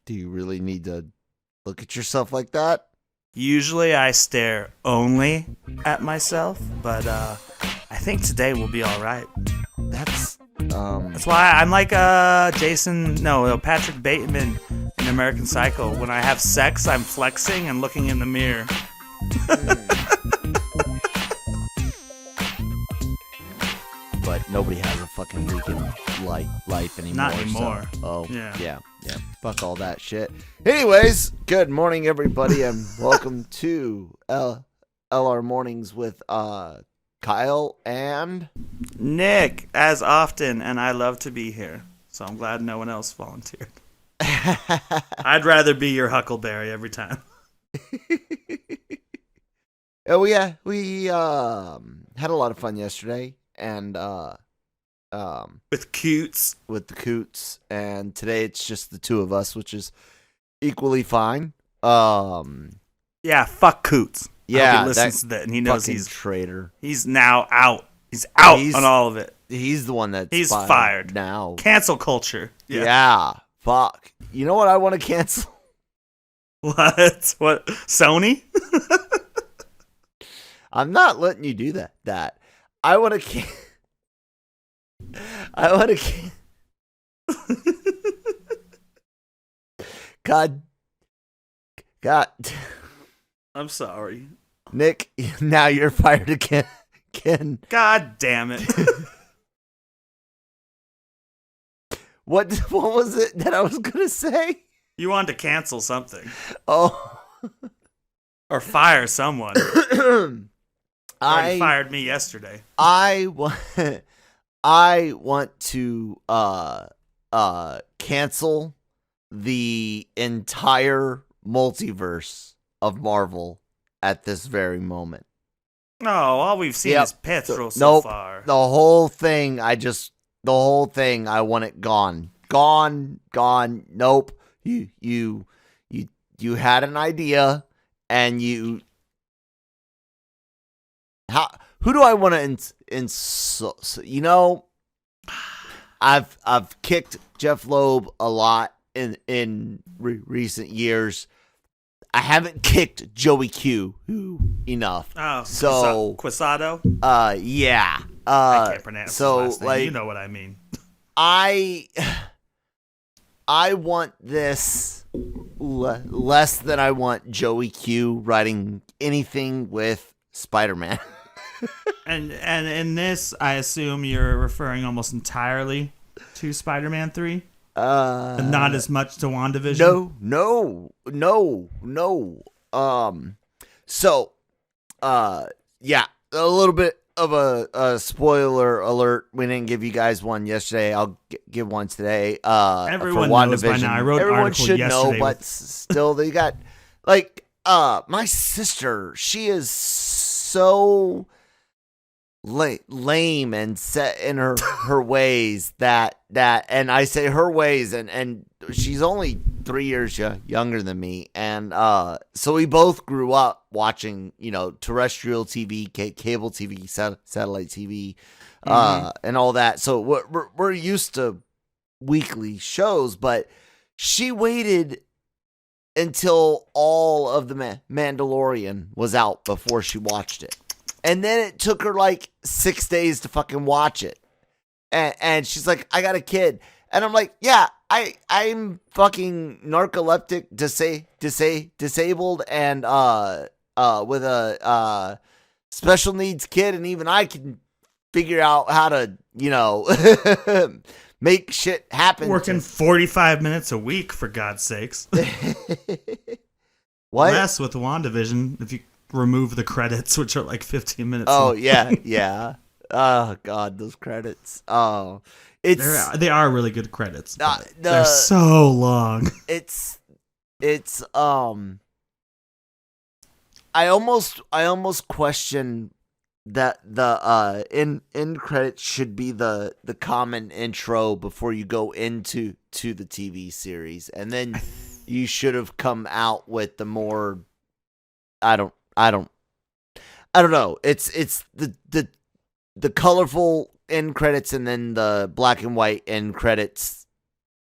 do you really need to look at yourself like that? Usually I stare only at myself, but I think today will be all right. That's why I'm like Patrick Bateman in American Psycho. When I have sex, I'm flexing and looking in the mirror. But nobody has a fucking freaking life anymore. Not anymore. So, yeah. Fuck all that shit. Anyways, good morning, everybody, and welcome to LRMornings with Kyle and Nick, as often, and I love to be here. So I'm glad no one else volunteered. I'd rather be your Huckleberry every time. Oh yeah, we had a lot of fun yesterday, and with Coots. With the Coots, and today it's just the two of us, which is equally fine. Yeah, fuck Coots. Yeah, he listens to that, and he knows he's traitor. He's now out. He's out on all of it. He's the one that's fired now. Cancel culture. Yeah, fuck. You know what I want to cancel? What? What? Sony? I'm not letting you do that. I want to God. I'm sorry. Nick, now you're fired again. God damn it. What was it that I was going to say? You wanted to cancel something. Oh. Or fire someone. You fired me yesterday. I want to cancel the entire multiverse of Marvel at this very moment. No, all we've seen is Petro so far. The whole thing, I want it gone. Gone. Nope. You had an idea, and who do I want to insult? You know, I've kicked Jeff Loeb a lot in recent years. I haven't kicked Joey Q enough. Oh, so Quisado? Yeah. I can't pronounce his last name. Like, you know what I mean. I want this less than I want Joey Q writing anything with Spider-Man. and in this, I assume you're referring almost entirely to Spider-Man 3? And not as much to WandaVision? No. Yeah, a little bit of a spoiler alert. We didn't give you guys one yesterday. I'll give one today. Everyone for WandaVision. knows by now. I wrote an Everyone article should yesterday know, but still, they got my sister. She is so lame and set in her ways that and I say her ways and she's only 3 years younger than me, and so we both grew up watching terrestrial TV, cable TV, satellite TV, and all that, so we're used to weekly shows, but she waited until all of the Mandalorian was out before she watched it. And then it took her like 6 days to fucking watch it. And she's like, I got a kid. And I'm like, yeah, I'm fucking narcoleptic, disabled, and with a special needs kid, and even I can figure out how to, make shit happen. Working 45 minutes a week, for God's sakes. What? Less with WandaVision, if you remove the credits, which are like 15 minutes. Oh, yeah. Oh, God, those credits. Oh, they are really good credits. They're so long. It's I almost question that the end credits should be the common intro before you go into the TV series, and then you should have come out with the more I don't know. It's the colorful end credits and then the black and white end credits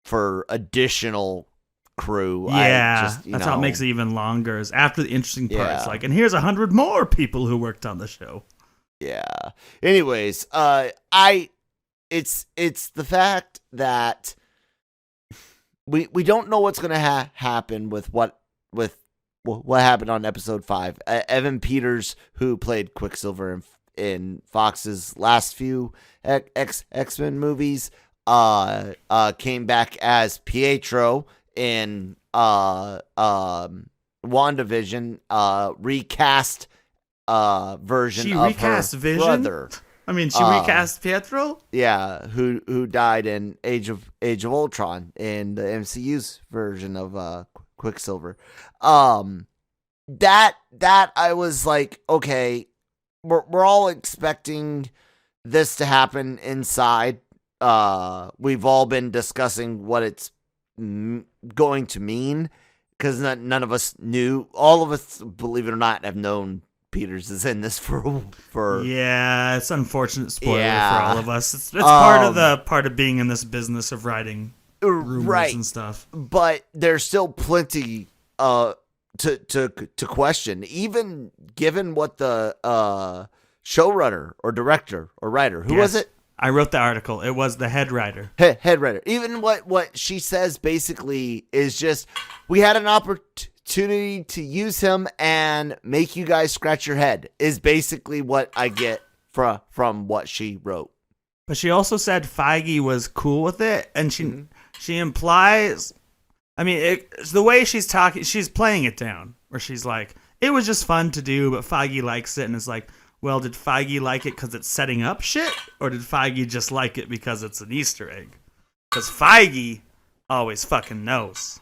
for additional crew. Yeah, that's how it makes it even longer. Is after the interesting parts, like, and here's 100 more people who worked on the show. Yeah. Anyways, it's the fact that we don't know what's gonna happen with what happened on episode 5. Evan Peters, who played Quicksilver in Fox's last few X-Men movies, came back as Pietro in WandaVision, recast version she of recast her Vision? brother. I mean, she recast Pietro? Yeah, who died in Age of Ultron in the MCU's version of Quicksilver. That I was like, okay, we're all expecting this to happen inside. We've all been discussing what it's going to mean because none of us knew. All of us, believe it or not, have known Peters is in this for yeah, it's unfortunate spoiler for all of us. It's part of being in this business of writing rumors and stuff. But there's still plenty to question, even given what the showrunner or director or writer, who was it? I wrote the article. It was the head writer. Head writer. Even what she says basically is just, we had an opportunity to use him and make you guys scratch your head, is basically what I get from what she wrote. But she also said Feige was cool with it, and she implies, I mean, it's the way she's talking, she's playing it down, where she's like, it was just fun to do, but Feige likes it, and it's like, well, did Feige like it because it's setting up shit? Or did Feige just like it because it's an Easter egg? Because Feige always fucking knows.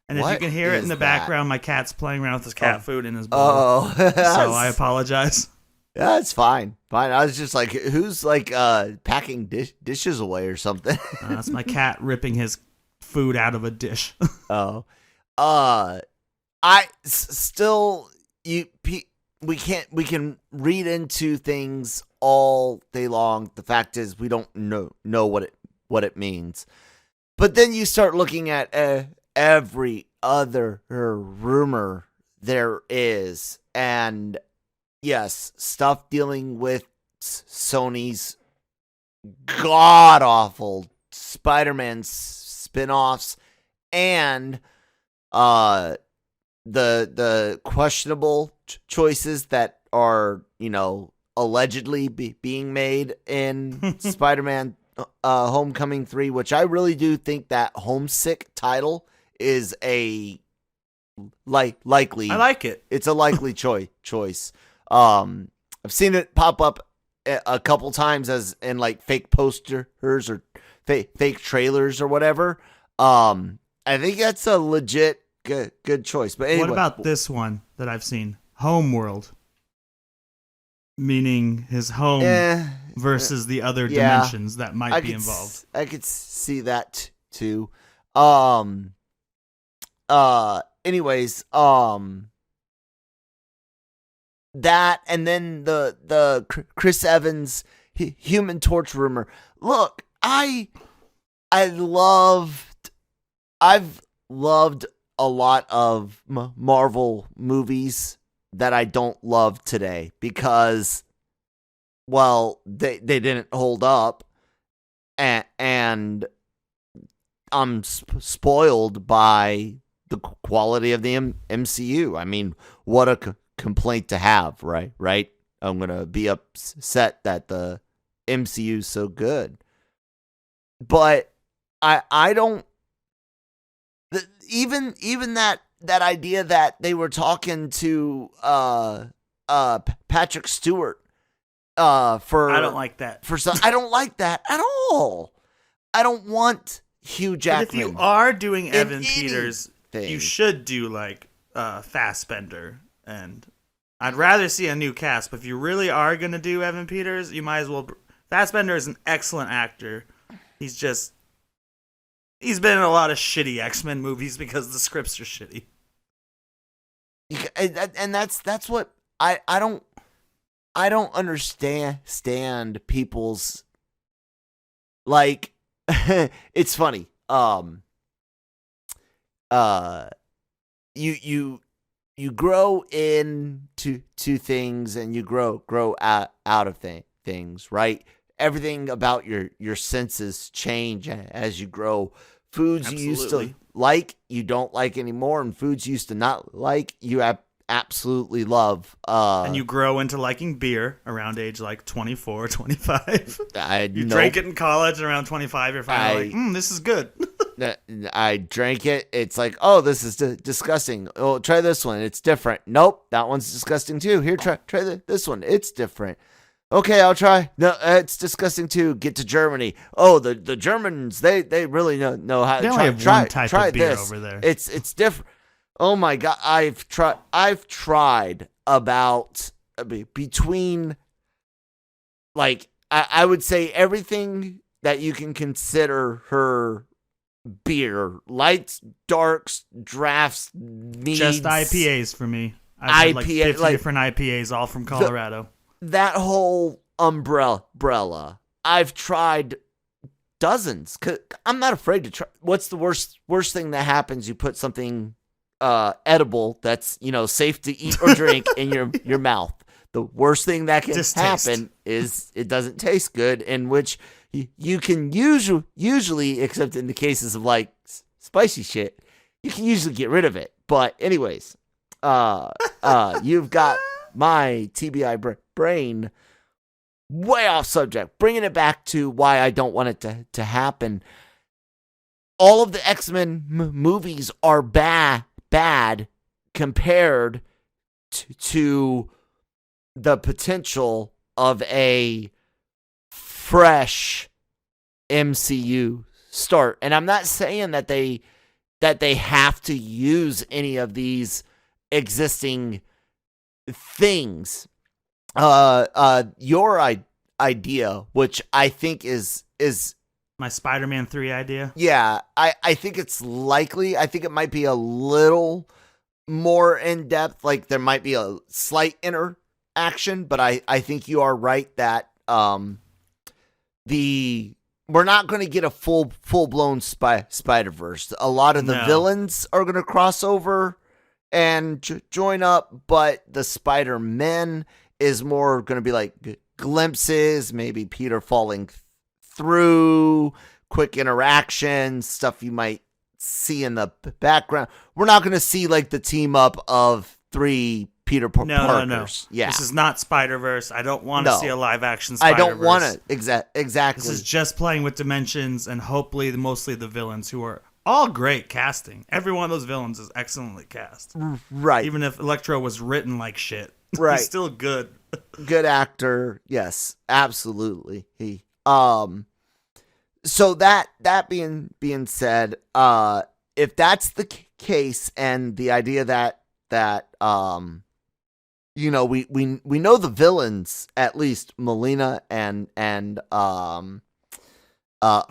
And if you can hear it in the background, my cat's playing around with his cat food in his bowl. So I apologize. Yeah, it's fine. Fine. I was just like, who's like packing dishes away or something? That's my cat ripping his food out of a dish. We can read into things all day long. The fact is, we don't know what it means. But then you start looking at every other rumor there is, and yes, stuff dealing with Sony's god awful Spider-Man spin-offs and the questionable choices that are, allegedly being made in Spider-Man Homecoming 3, which I really do think that Homesick title is a likely. I like it. It's a likely choice. I've seen it pop up a couple times as in like fake posters or fake trailers or whatever. I think that's a legit good choice. But anyway, what about this one that I've seen? Homeworld. Meaning his home versus the other dimensions that might be involved. I could see that too. Anyways, that and then the Chris Evans Human Torch rumor. Look, I've loved a lot of Marvel movies that I don't love today because, well, they didn't hold up, and I'm spoiled by the quality of the MCU. I mean, what a complaint to have, right? I'm gonna be upset that the MCU is so good, but I don't. Even that idea that they were talking to Patrick Stewart for, I don't like that. I don't like that at all. I don't want Hugh Jackman. But if you are doing Evan Peters, you should do like Fassbender, and I'd rather see a new cast. But if you really are gonna do Evan Peters, you might as well. Fassbender is an excellent actor. He's been in a lot of shitty X-Men movies because the scripts are shitty. And that's what I don't understand people's, like, it's funny. you grow into things, and you grow out of things, right? Everything about your senses change as you grow. Foods Absolutely. you used to like, you don't like anymore, and foods you used to not like, you absolutely love. And you grow into liking beer around age like 24, 25. You drank it in college, and around 25, you're finally like, this is good. I drank it. It's like, oh, this is disgusting. Oh, try this one. It's different. Nope, that one's disgusting too. Here, try this one. It's different. Okay, I'll try. No, it's disgusting too. Get to Germany. Oh, the Germans, they really know how to try. Have one type of beer this. Over there. It's different. Oh my God, I've tried about between, like, I would say everything that you can consider her beer, lights, darks, drafts, needs. Just IPAs for me. I've had like 50 different IPAs, all from Colorado. That whole umbrella, I've tried dozens. 'Cause I'm not afraid to try. What's the worst thing that happens? You put something edible that's, safe to eat or drink in your mouth. The worst thing that can happen is it doesn't taste good, in which you can usually, except in the cases of like spicy shit, you can usually get rid of it. But anyways, you've got my TBI brain way off subject, bringing it back to why I don't want it to happen. All of the X-Men movies are bad compared to the potential of a fresh MCU start. And I'm not saying that they have to use any of these existing things. Your idea, which I think is my Spider-Man 3 idea. Yeah, I think it's likely. I think it might be a little more in depth. Like, there might be a slight interaction, but I think you are right that we're not going to get a full blown Spider-Verse. A lot of the villains are going to cross over and join up, but the Spider-Men is more going to be like glimpses, maybe Peter falling through, quick interactions, stuff you might see in the background. We're not going to see like the team up of 3 Peter Parkers. No. Yeah. This is not Spider-Verse. I don't want to see a live action Spider-Verse. I don't want to. Exactly. This is just playing with dimensions, and hopefully mostly the villains, who are all great casting. Every one of those villains is excellently cast. Right. Even if Electro was written like shit. Right. He's still good. Good actor. Yes, absolutely. So that being said, if that's the case, and the idea that we know the villains, at least Melina and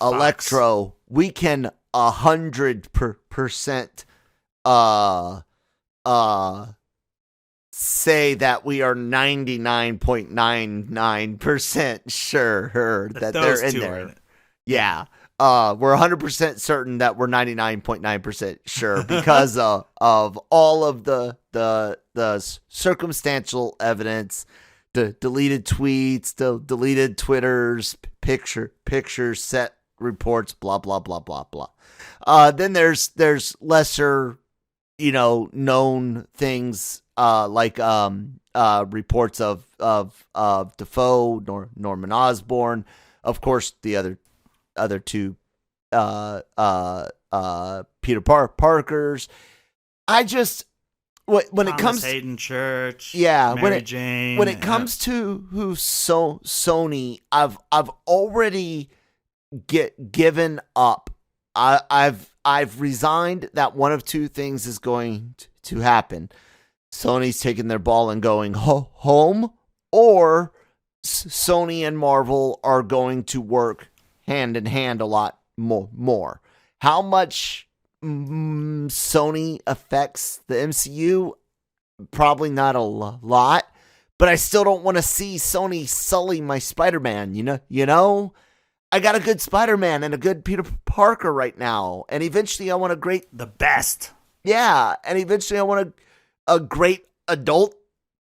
Electro, we can 100% say that we are 99.99% sure that they're in there. In yeah. We're 100% certain that we're 99.9% sure because of all of the circumstantial evidence, the deleted tweets, the deleted Twitters, pictures, set reports, blah blah blah blah blah. Then there's lesser, known things like reports of Defoe, Norman Osborn, of course the other 2 Peter Parkers. I just when it comes Hayden Church, Mary Jane, when it comes to Sony, I've already given up. I've resigned that one of 2 things is going to happen. Sony's taking their ball and going home, or Sony and Marvel are going to work hand in hand a lot more. How much Sony affects the MCU? Probably not a lot, but I still don't want to see Sony sully my Spider-Man, I got a good Spider-Man and a good Peter Parker right now, and eventually I want the best. Yeah, and eventually I want a great adult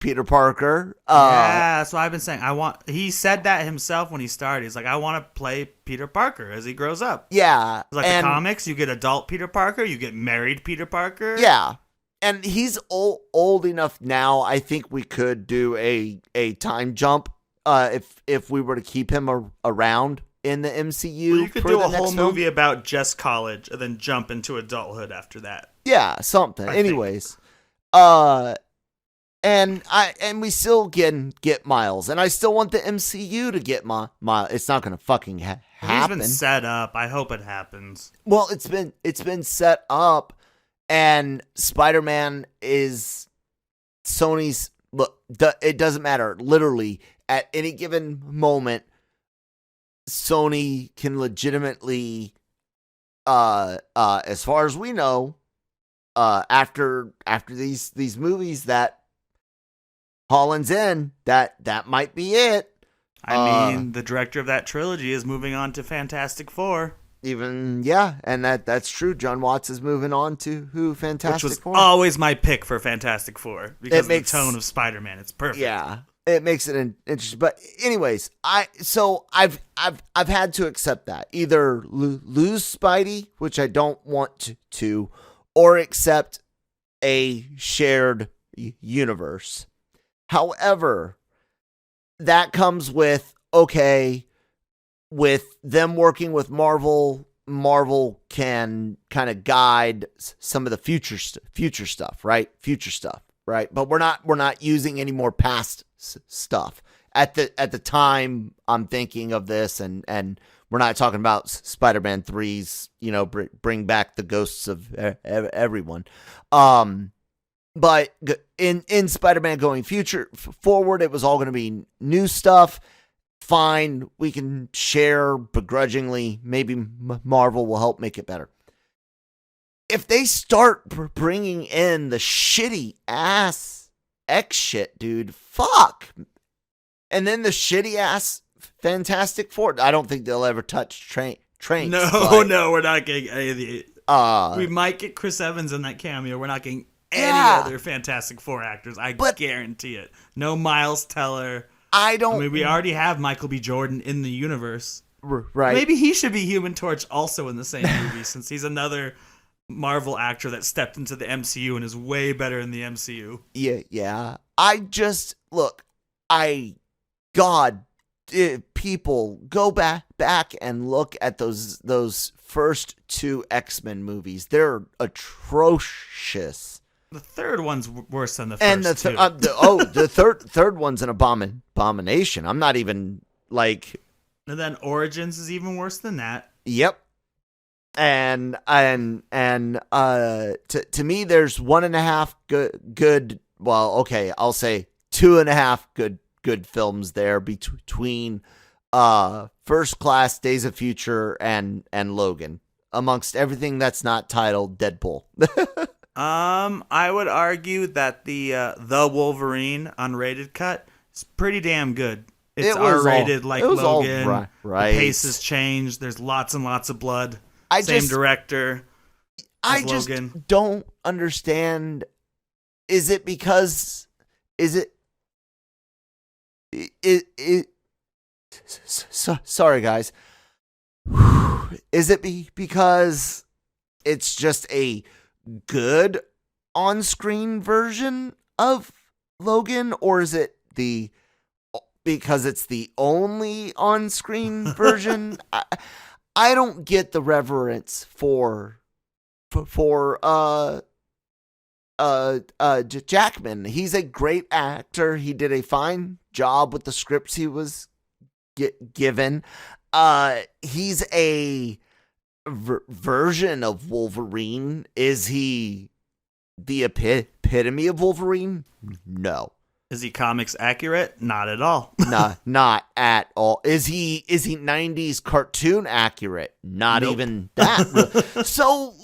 Peter Parker. Yeah, that's what I've been saying. He said that himself when he started. He's like, I want to play Peter Parker as he grows up. Yeah. Like the comics, you get adult Peter Parker, you get married Peter Parker. Yeah. And he's old enough now. I think we could do a time jump if we were to keep him around in the MCU. Well, you could do a whole movie about just college and then jump into adulthood after that. Yeah, something. Anyways. And we still get Miles, and I still want the MCU to get Miles. It's not going to fucking happen. He's been set up. I hope it happens. Well, it's been set up, and Spider-Man is Sony's. Look, it doesn't matter. Literally, at any given moment, Sony can legitimately, as far as we know, after these movies that Holland's in, that might be it. I mean, the director of that trilogy is moving on to Fantastic Four. And that's true. John Watts is moving on to Fantastic Four. Which was always my pick for Fantastic Four because of the tone of Spider-Man. It's perfect. Yeah, it makes it interesting. But anyways, I've had to accept that. Either lose Spidey, which I don't want to, or accept a shared universe. However, that comes with them working with Marvel. Marvel can kind of guide some of the future stuff, right? Future stuff, right? But we're not using any more past stuff at the time I'm thinking of this, and we're not talking about Spider-Man 3's, bring back the ghosts of everyone. But in Spider-Man going forward, it was all going to be new stuff. Fine, we can share begrudgingly. Maybe Marvel will help make it better. If they start bringing in the shitty ass X shit, dude, fuck. And then the shitty ass Fantastic Four. I don't think they'll ever touch trains. No, we're not getting any of the. We might get Chris Evans in that cameo. We're not getting any other Fantastic Four actors. I guarantee it. No Miles Teller. I mean, we already have Michael B. Jordan in the universe. Right. Maybe he should be Human Torch also in the same movie since he's another Marvel actor that stepped into the MCU and is way better in the MCU. Yeah. People go back and look at those first two X-Men movies. They're atrocious. The third one's worse than the first two. The third one's an abomination. I'm not even like. And then Origins is even worse than that. Yep. And to me, there's 1.5 good. Well, okay, I'll say 2.5 good films there between First Class, Days of Future, and Logan, amongst everything that's not titled Deadpool. I would argue that the Wolverine unrated cut is pretty damn good. It's R-rated like Logan. Right. The pace has changed. There's lots and lots of blood. Same director. I just don't understand. Is it because? Sorry, guys. Is it because it's just a good on-screen version of Logan, or is it because it's the only on-screen version? I don't get the reverence for Jackman. He's a great actor. He did a fine job with the scripts he was given. He's a version of Wolverine. Is he the epitome of Wolverine? No. Is he comics accurate? Not at all. Not at all. Is he 90s cartoon accurate? Not even that. So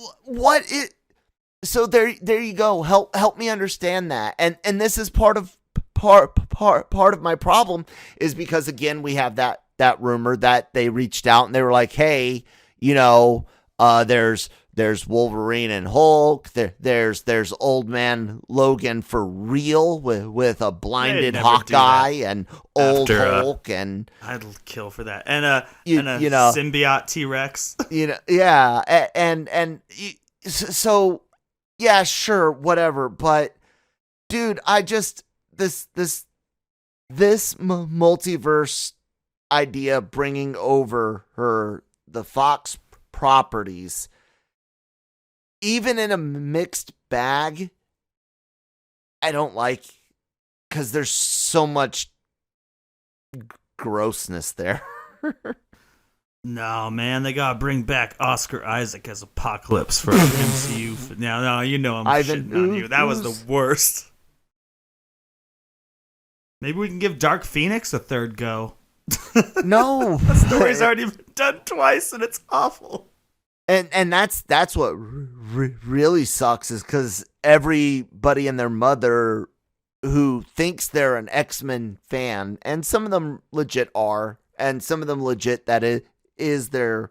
there you go. Help me understand that. And this is part of my problem, is because again we have that that rumor that they reached out and they were like, hey, there's Wolverine and Hulk. There's Old Man Logan for real with a blinded Hawkeye and old Hulk and I'd kill for that and a symbiote T-Rex. Yeah, and so yeah, sure, whatever. But dude, I just this multiverse idea bringing over the Fox properties. Even in a mixed bag, I don't like, because there's so much grossness there. No, man, they gotta bring back Oscar Isaac as Apocalypse for MCU. No, you know I'm shitting on you. That was the worst. Maybe we can give Dark Phoenix a third go. No, the story's already been done twice, and it's awful. And that's what really sucks, is because everybody and their mother who thinks they're an X-Men fan, and some of them legit are, and some of them legit that it is their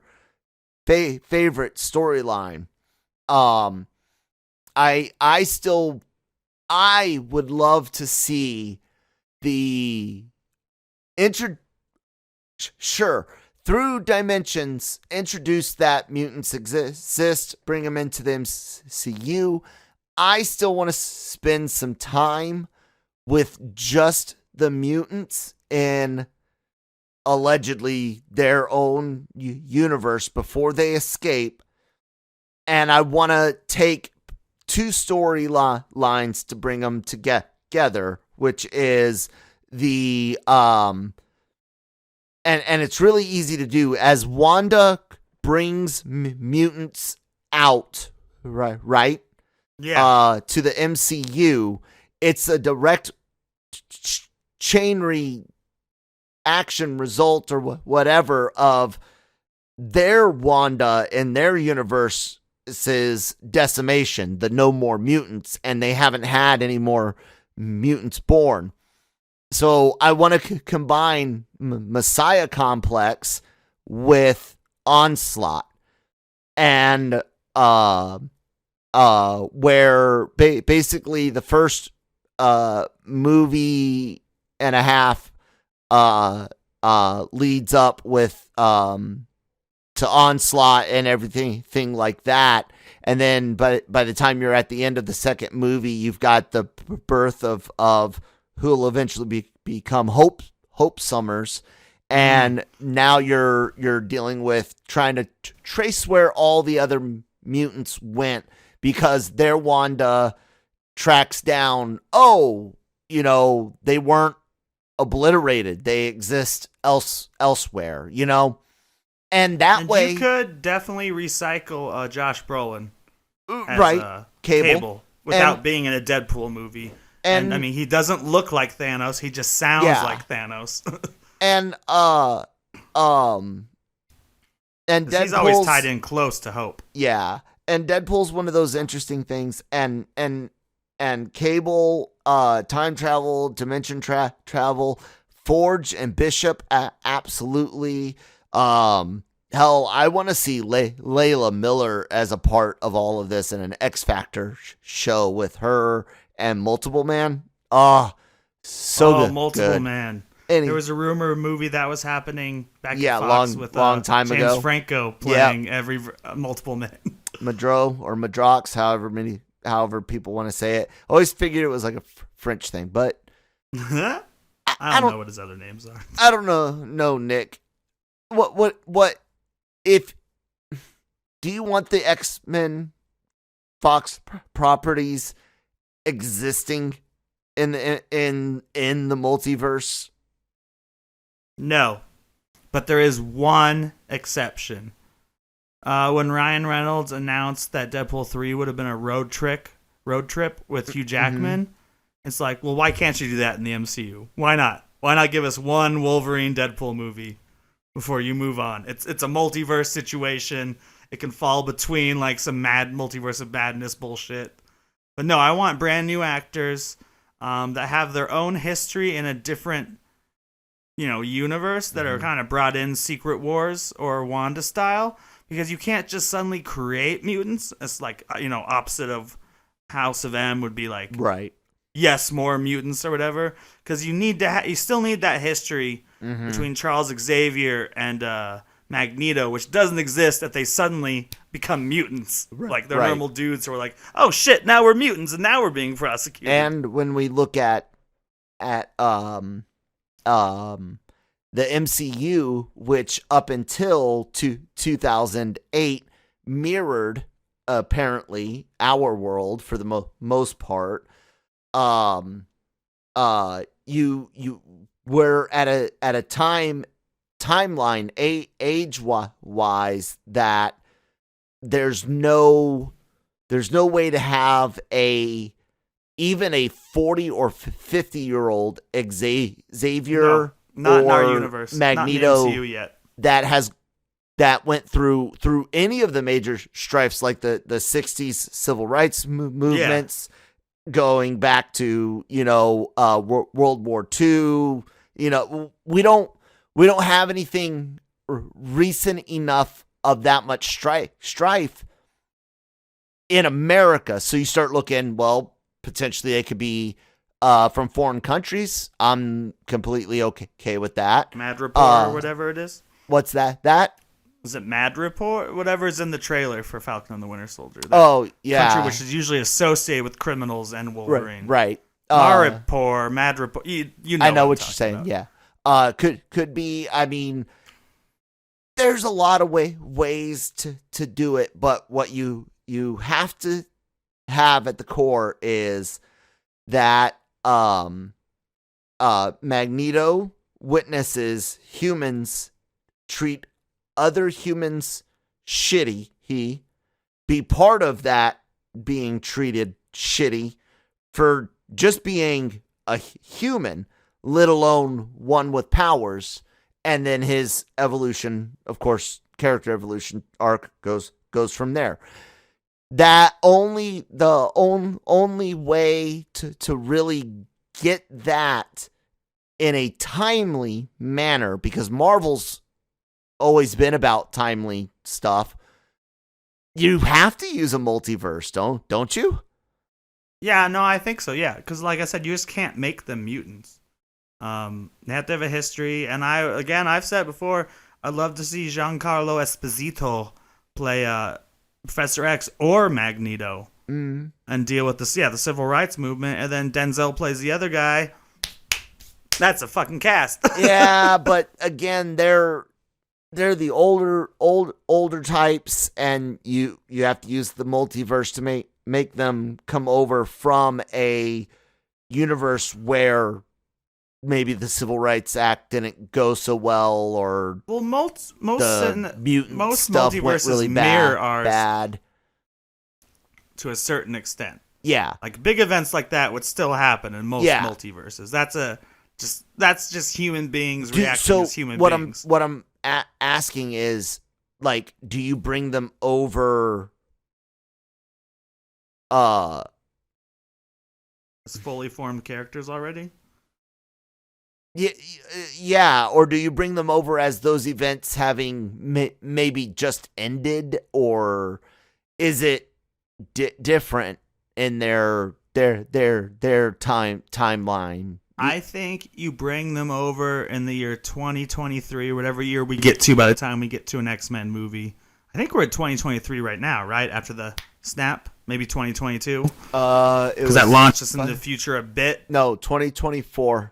favorite storyline. I would love to see the through dimensions, introduce that mutants exist, bring them into the MCU. I still want to spend some time with just the mutants in allegedly their own universe before they escape. And I want to take two storylines to bring them together, which is the And it's really easy to do. As Wanda brings mutants out, right? Yeah. To the MCU, it's a direct chain reaction result or whatever of their Wanda in their universe's decimation, the no more mutants, and they haven't had any more mutants born. So I want to combine Messiah Complex with Onslaught, and where basically the first movie and a half leads up with to Onslaught and everything like that. And then by the time you're at the end of the second movie, you've got the birth of who will eventually become Hope Summers. And now you're dealing with trying to trace where all the other mutants went, because their Wanda tracks down, they weren't obliterated. They exist elsewhere, And way you could definitely recycle Josh Brolin as, right, Cable without being in a Deadpool movie. And I mean, he doesn't look like Thanos. He just sounds like Thanos. and Deadpool's, he's always tied in close to Hope. Yeah, and Deadpool's one of those interesting things. And Cable, time travel, dimension travel, Forge and Bishop, absolutely. Hell, I want to see Layla Miller as a part of all of this in an X Factor show with her and Multiple Man. Good. Multiple Man. There was a rumor movie that was happening back in Fox with long time James ago. Franco playing every Multiple Man. Madro or Madrox, however people want to say it. Always figured it was like a French thing, but I don't know what his other names are. I don't know. No, Nick. What if do you want the X-Men Fox properties existing in the multiverse? No, but there is one exception. When Ryan Reynolds announced that Deadpool 3 would have been a road trip with Hugh Jackman, it's like, well, why can't you do that in the MCU? Why not? Why not give us one Wolverine Deadpool movie before you move on? It's a multiverse situation. It can fall between like some mad multiverse of madness bullshit. But no, I want brand new actors that have their own history in a different universe that are kind of brought in Secret Wars or Wanda style, because you can't just suddenly create mutants. It's like, opposite of House of M would be like, right. Yes, more mutants or whatever, because you still need that history between Charles Xavier and Magneto, which doesn't exist if they suddenly become mutants. Like they're normal dudes who are like, oh shit, now we're mutants and now we're being prosecuted. And when we look at the MCU, which up until 2008 mirrored apparently our world for the most part. You were at a timeline age wise that there's no way to have even a 40 or 50-year-old Xavier not in our or universe, Magneto not in the MCU yet. that went through any of the major strifes, like the 60s civil rights movements, going back to World War II. We don't have anything recent enough of that much strife in America. So you start looking, well, potentially they could be from foreign countries. I'm completely okay with that. Madripoor or whatever it is. What's that? Is it Madripoor? Whatever is in the trailer for Falcon and the Winter Soldier. Oh, yeah. Country which is usually associated with criminals and Wolverine. Right. Madripoor. You know I know what you're saying. about. Yeah. Could be. I mean, there's a lot of ways to do it, but what you have to have at the core is that Magneto witnesses humans treat other humans shitty. He be part of that being treated shitty for just being a human, let alone one with powers. And then his evolution, of course, character evolution arc goes from there. The only way to really get that in a timely manner, because Marvel's always been about timely stuff, you have to use a multiverse, don't you? Yeah, no, I think so. Yeah, because like I said, you just can't make them mutants. They have to have a history, and I've said before, I'd love to see Giancarlo Esposito play Professor X or Magneto and deal with the civil rights movement, and then Denzel plays the other guy. That's a fucking cast. Yeah, but again, they're the older types, and you have to use the multiverse to make them come over from a universe where maybe the Civil Rights Act didn't go so well, or most mutant stuff multiverses went really mirror ours bad to a certain extent. Yeah, like big events like that would still happen in most multiverses. That's just human beings reacting as human beings. What I'm asking is, like, do you bring them over as fully formed characters already? Yeah, or do you bring them over as those events having maybe just ended, or is it different in their timeline? I think you bring them over in the year 2023, whatever year we get to by the time we get to an X-Men movie. I think we're at 2023 right now, right? After the snap, maybe 2022. Because that launched us into the future a bit. No, 2024.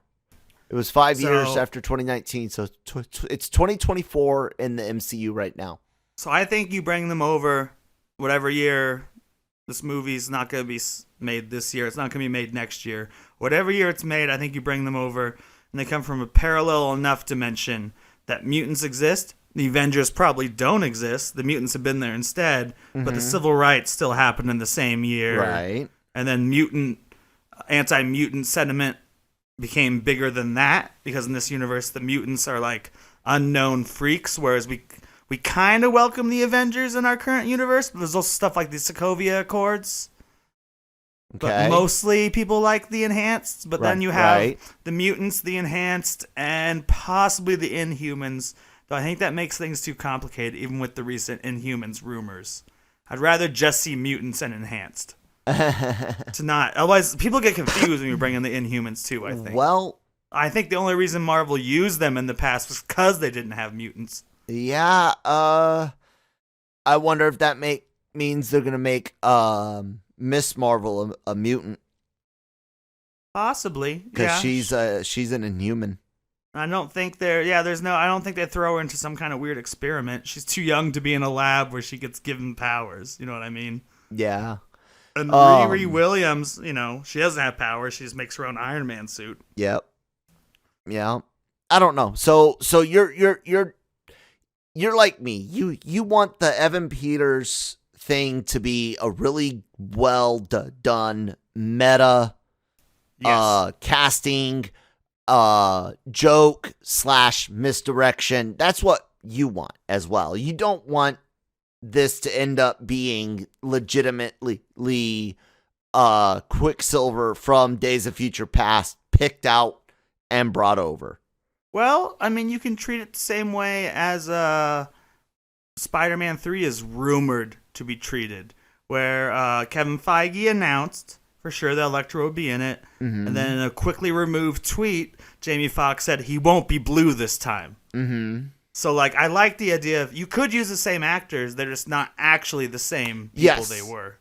It was 5 years after 2019, so it's 2024 in the MCU right now. So I think you bring them over whatever year. This movie's not going to be made this year. It's not going to be made next year. Whatever year it's made, I think you bring them over, and they come from a parallel enough dimension that mutants exist. The Avengers probably don't exist. The mutants have been there instead, but the civil rights still happened in the same year. Right. And then anti-mutant sentiment became bigger than that, because in this universe, the mutants are like unknown freaks, whereas we kind of welcome the Avengers in our current universe, but there's also stuff like the Sokovia Accords. But mostly people like the enhanced. But then you have the mutants, the enhanced, and possibly the Inhumans. Though I think that makes things too complicated, even with the recent Inhumans rumors. I'd rather just see mutants and enhanced. Otherwise, people get confused when you bring in the Inhumans too, I think. Well, I think the only reason Marvel used them in the past was because they didn't have mutants. Yeah, I wonder if that means they're going to make Miss Marvel a mutant. Possibly, because she's an Inhuman. I don't think I don't think they throw her into some kind of weird experiment. She's too young to be in a lab where she gets given powers. You know what I mean? Yeah. And Riri Williams, she doesn't have powers. She just makes her own Iron Man suit. Yep. Yeah. I don't know. So you're like me. You want the Evan Peters thing to be a really well done meta casting joke / misdirection. That's what you want as well. You don't want this to end up being legitimately Quicksilver from Days of Future Past picked out and brought over. Well, I mean, you can treat it the same way as Spider-Man 3 is rumored to be treated, where Kevin Feige announced for sure that Electro would be in it, and then in a quickly removed tweet, Jamie Foxx said he won't be blue this time. So, I like the idea of you could use the same actors, they're just not actually the same people they were.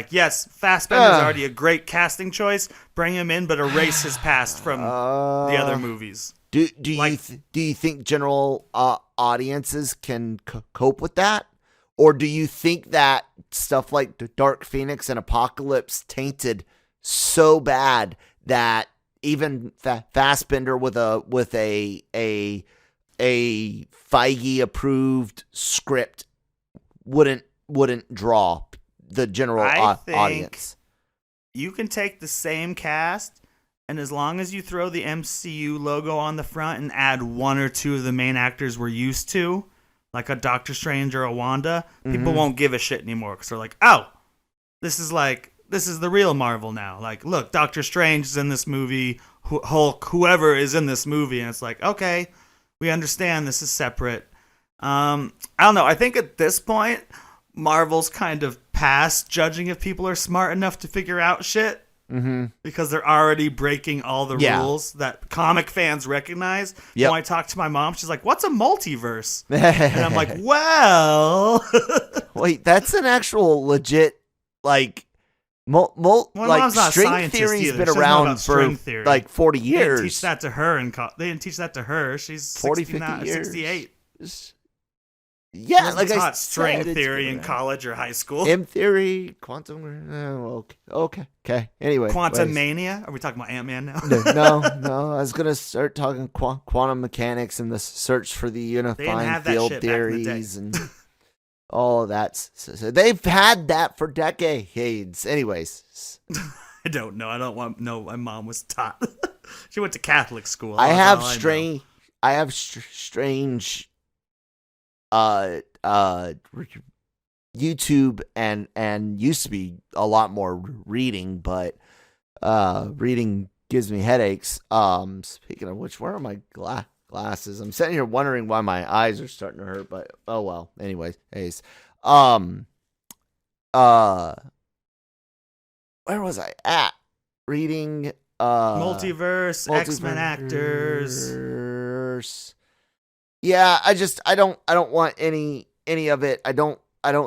Yes, Fassbender's already a great casting choice. Bring him in, but erase his past from the other movies. Do you think general audiences can cope with that? Or do you think that stuff like the Dark Phoenix and Apocalypse tainted so bad that even Fassbender with a Feige approved script wouldn't draw the general audience? You can take the same cast, and as long as you throw the MCU logo on the front and add one or two of the main actors we're used to, like a Doctor Strange or a Wanda, people won't give a shit anymore because they're like, oh, this is the real Marvel now. Look, Doctor Strange is in this movie, Hulk, whoever is in this movie, and it's like, okay, we understand this is separate. I don't know. I think at this point, Marvel's kind of past judging if people are smart enough to figure out shit. Because they're already breaking all the rules that comic fans recognize. When I talk to my mom, she's like, what's a multiverse? And I'm like, well... Wait, that's an actual legit, string theory's been around for 40 years. They didn't teach that to her. They didn't teach that to her. She's 50 years. 68. Yeah, I taught string theory in college or high school. M theory, quantum. Okay. Anyway, Quantum Mania. Are we talking about Ant-Man now? No. I was gonna start talking quantum mechanics and the search for the unifying field theories and all of that. So they've had that for decades. Anyways, I don't know. I don't want. No, my mom was taught. She went to Catholic school. I have strange YouTube and used to be a lot more reading, but reading gives me headaches. Speaking of which, where are my glasses? I'm sitting here wondering why my eyes are starting to hurt, but oh well. Anyways, where was I at? Reading Multiverse, X-Men actors. Yeah, I don't want any of it. I don't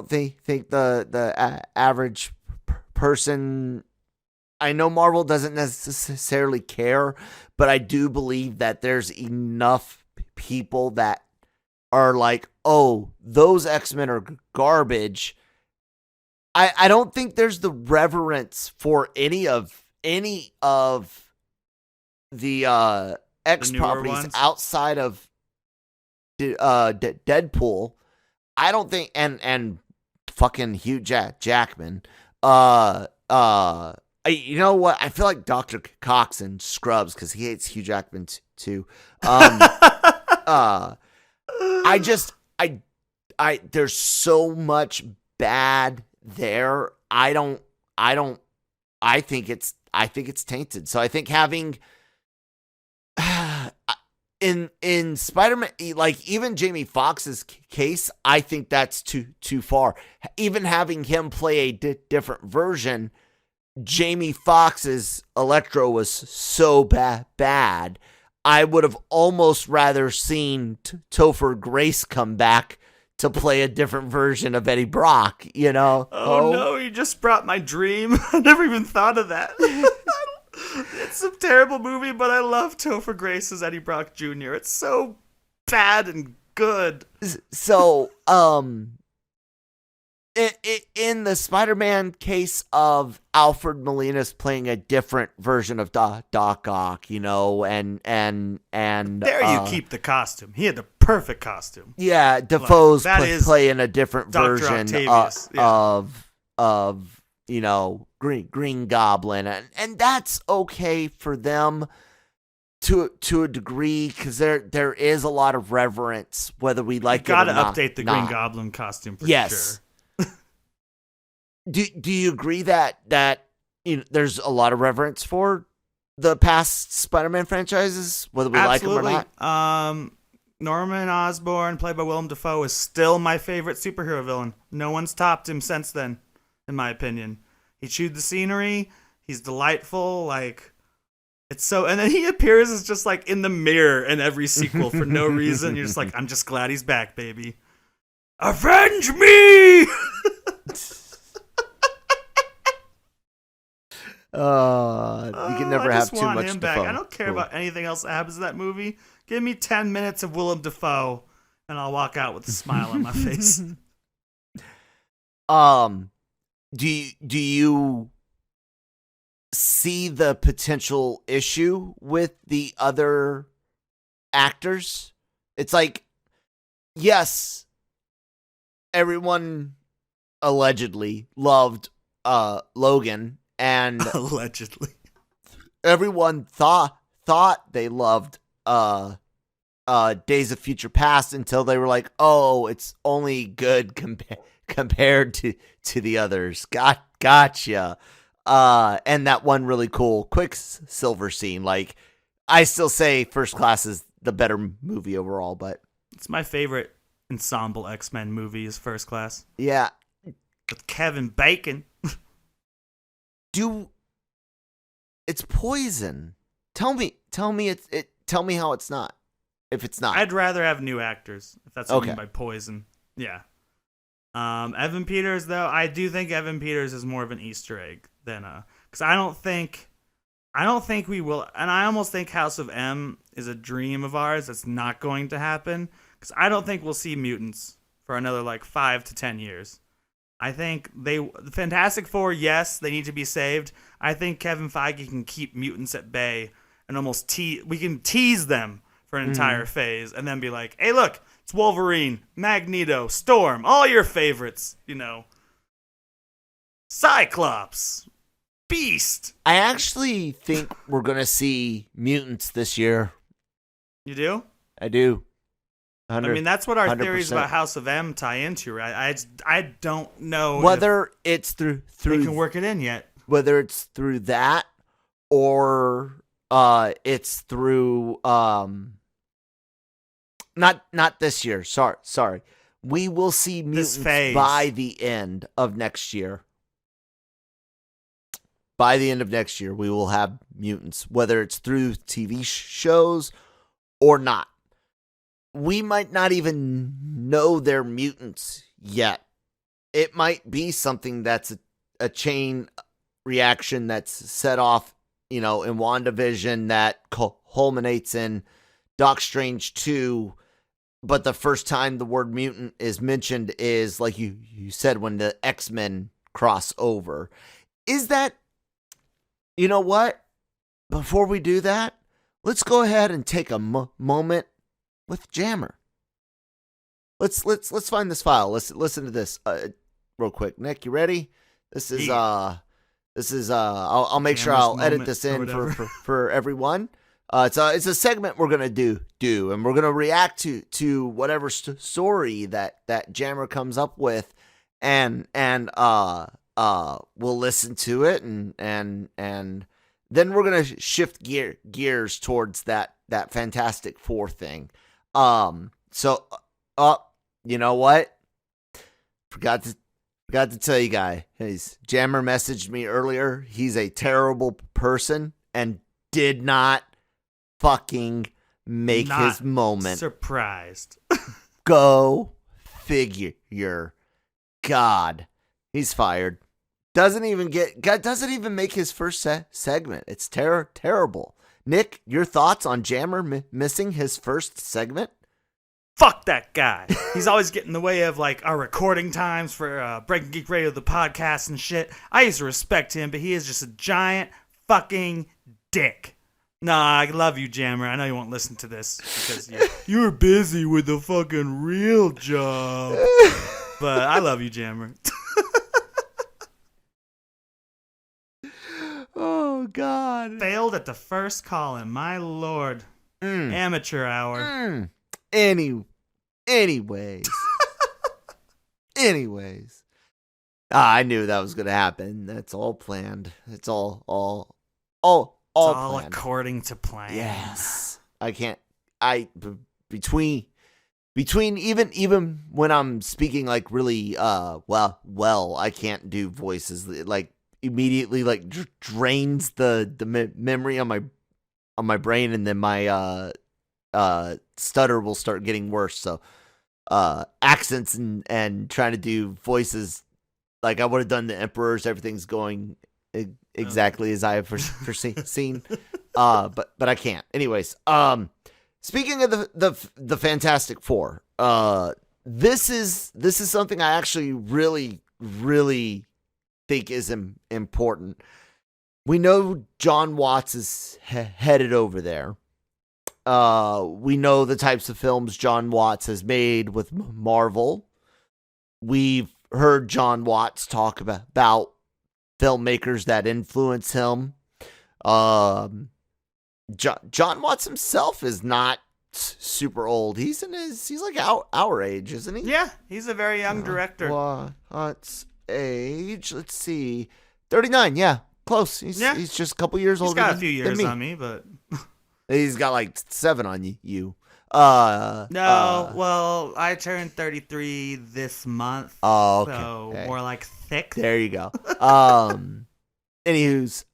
think the average person. I know Marvel doesn't necessarily care, but I do believe that there's enough people that are like, oh, those X-Men are garbage. I don't think there's the reverence for any of the X properties ones outside of Deadpool. I don't think and fucking Hugh Jackman. You know what? I feel like Dr. Cox in Scrubs because he hates Hugh Jackman too. There's so much bad there. I don't I think it's tainted. So I think having in Spider-Man, like even Jamie Foxx's case, I think that's too far. Even having him play a different version, Jamie Foxx's Electro was so bad. I would have almost rather seen Topher Grace come back to play a different version of Eddie Brock, you know? Oh no, you just brought my dream. I never even thought of that. It's a terrible movie, but I love Topher Grace as Eddie Brock Jr. It's so bad and good. So, in the Spider-Man case of Alfred Molina's playing a different version of Doc Ock, you know, and there you keep the costume. He had the perfect costume. Yeah, Defoe's is playing a different Dr. version of you know, Green Goblin, and that's okay for them to a degree, because there is a lot of reverence, whether we like it or not. Got to update the Green Goblin costume for sure. Do you agree that you know, there's a lot of reverence for the past Spider-Man franchises, whether we Absolutely. like them or not? Norman Osborn, played by Willem Dafoe, is still my favorite superhero villain. No one's topped him since then, in my opinion. He chewed the scenery. He's delightful. Like, it's so, and then he appears as just like in the mirror in every sequel for no reason. You're just like, I'm just glad he's back, baby. Avenge me! You can never have too much him Dafoe. Back. I don't care about anything else that happens in that movie. Give me 10 minutes of Willem Dafoe, and I'll walk out with a smile on my face. Do you see the potential issue with the other actors? It's like, yes, everyone allegedly loved Logan, and allegedly everyone thought they loved Days of Future Past until they were like, oh, it's only good compared to the others. Gotcha. And that one really cool Quicksilver scene. Like, I still say First Class is the better movie overall, but it's my favorite ensemble X-Men movie is First Class. Yeah. With Kevin Bacon. It's poison. Tell me tell me how it's not. If it's not. I'd rather have new actors, if that's what you mean by poison. Yeah. Evan Peters, though, I do think Evan Peters is more of an Easter egg than because I don't think we will, and I almost think House of M is a dream of ours that's not going to happen, because I don't think we'll see mutants for another like 5 to 10 years. I think the Fantastic Four, yes, they need to be saved. I think Kevin Feige can keep mutants at bay and almost we can tease them for an entire phase and then be like, hey, look, it's Wolverine, Magneto, Storm, all your favorites, you know. Cyclops, Beast. I actually think we're going to see mutants this year. You do? I do. I mean, that's what our 100%. theories about House of M tie into, right? I don't know whether it's through they can work it in yet. Whether it's through that or it's through not this year. Sorry. We will see mutants by the end of next year. By the end of next year, we will have mutants, whether it's through TV shows or not. We might not even know they're mutants yet. It might be something that's a chain reaction that's set off, you know, in WandaVision that culminates in Doc Strange 2. But the first time the word mutant is mentioned is, like you said, when the X-Men cross over. Is that, you know what? Before we do that, let's go ahead and take a moment with Jammer. Let's find this file. Let's listen to this real quick. Nick, you ready? This is I'll make sure I'll edit this in for everyone. It's a segment we're gonna do, and we're gonna react to whatever story that Jammer comes up with, and we'll listen to it and then we're gonna shift gears towards that Fantastic Four thing. So you know what? Forgot to tell you guys. Jammer messaged me earlier. He's a terrible person and did not fucking make his moment. Surprised. Go figure. God, he's fired. Doesn't even make his first segment. It's terrible. Nick, your thoughts on Jammer missing his first segment? Fuck that guy. He's always getting in the way of like our recording times for Breaking Geek Radio, the podcast and shit. I used to respect him, but he is just a giant fucking dick. Nah, I love you, Jammer. I know you won't listen to this because you're busy with the fucking real job. But I love you, Jammer. Oh, God. Failed at the first call-in. My lord. Amateur hour. Anyways. I knew that was going to happen. That's all planned. It's all planned. According to plan. Yes. Between even when I'm speaking like really well, I can't do voices. Like immediately like drains the memory on my brain, and then my stutter will start getting worse. So accents and trying to do voices like I would have done the Emperor's, everything's going exactly as I have foreseen. But I can't. Anyways, speaking of the Fantastic Four, this is something I actually really think is important. We know John Watts is headed over there. We know the types of films John Watts has made with Marvel. We've heard John Watts talk about filmmakers that influence him. John Watts himself is not super old. He's like our age, isn't he? Yeah, he's a very young director. Watts age? Let's see, 39. Yeah, close. He's just a couple years older. He's got a few years on me, but he's got like 7 on you. Well, I turned 33 this month. Oh, okay. So more like thick. There you go. Anywho's,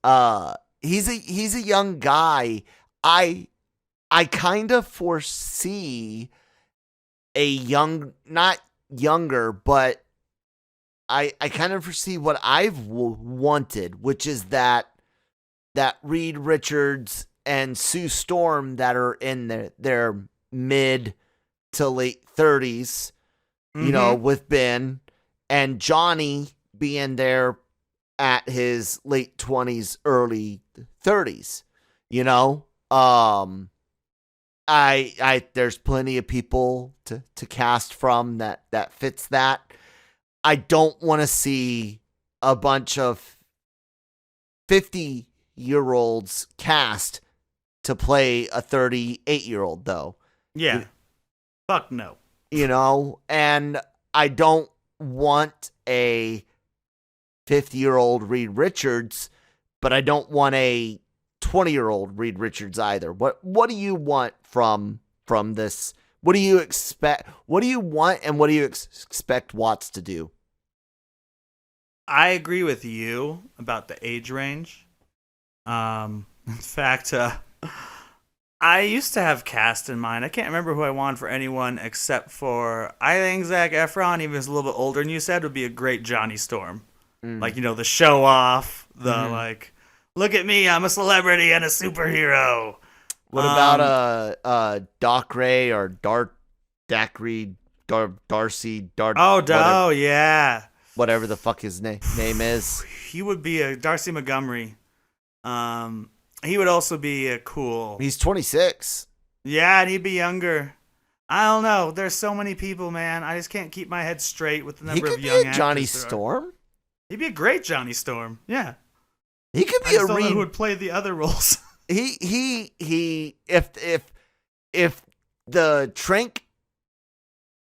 he's a young guy. I kind of foresee not younger, but I kind of foresee what I've wanted, which is that Reed Richards and Sue Storm that are in their mid to late 30s, you know, with Ben, and Johnny being there at his late 20s, early 30s, you know. There's plenty of people to cast from that fits that. I don't want to see a bunch of 50-year-olds cast to play a 38-year-old, though. Yeah. Fuck no. You know, and I don't want a 50-year-old Reed Richards, but I don't want a 20-year-old Reed Richards either. What do you want from this? What do you expect? What do you want, and what do you expect Watts to do? I agree with you about the age range. In fact, I used to have cast in mind. I can't remember who I wanted for anyone except for, I think Zac Efron, even if he's a little bit older than you said, would be a great Johnny Storm. Like, you know, the show off, like, look at me, I'm a celebrity and a superhero. What about Doc Ray or Darcy, Oh, yeah. Whatever the fuck his name is. He would be a Darcy Montgomery. He would also be a cool. He's 26. Yeah, and he'd be younger. I don't know. There's so many people, man. I just can't keep my head straight with the number of young actors. He could be Johnny Storm. He'd be a great Johnny Storm. Yeah. He could be a Reed who would play the other roles. He if the Trank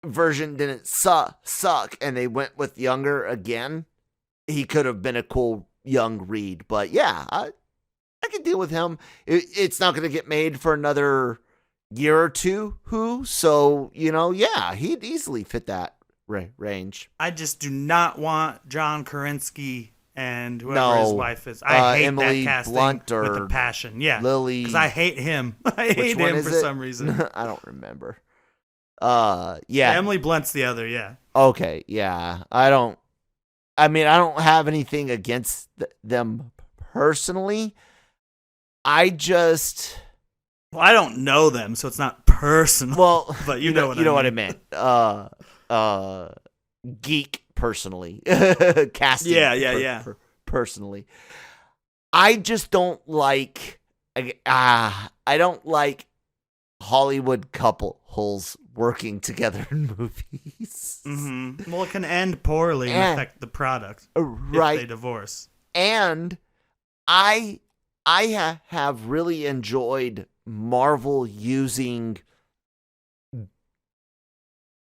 version didn't suck and they went with younger again, he could have been a cool young Reed. But yeah, I can deal with him. It's not going to get made for another year or two. So yeah, he'd easily fit that range. I just do not want John Krasinski and whoever his wife is. I hate Emily that casting Blunt with a passion. Yeah, Lily, because I hate him. I hate him for some reason. I don't remember. Yeah, Emily Blunt's the other. Yeah. Okay. Yeah, I don't have anything against them personally. I don't know them, so it's not personal. Well, but you know what I meant. Geek personally, casting. Yeah. Personally, I just don't like. I don't like Hollywood couples working together in movies. Mm-hmm. Well, it can end poorly and affect the product right. if they divorce. And I have really enjoyed Marvel using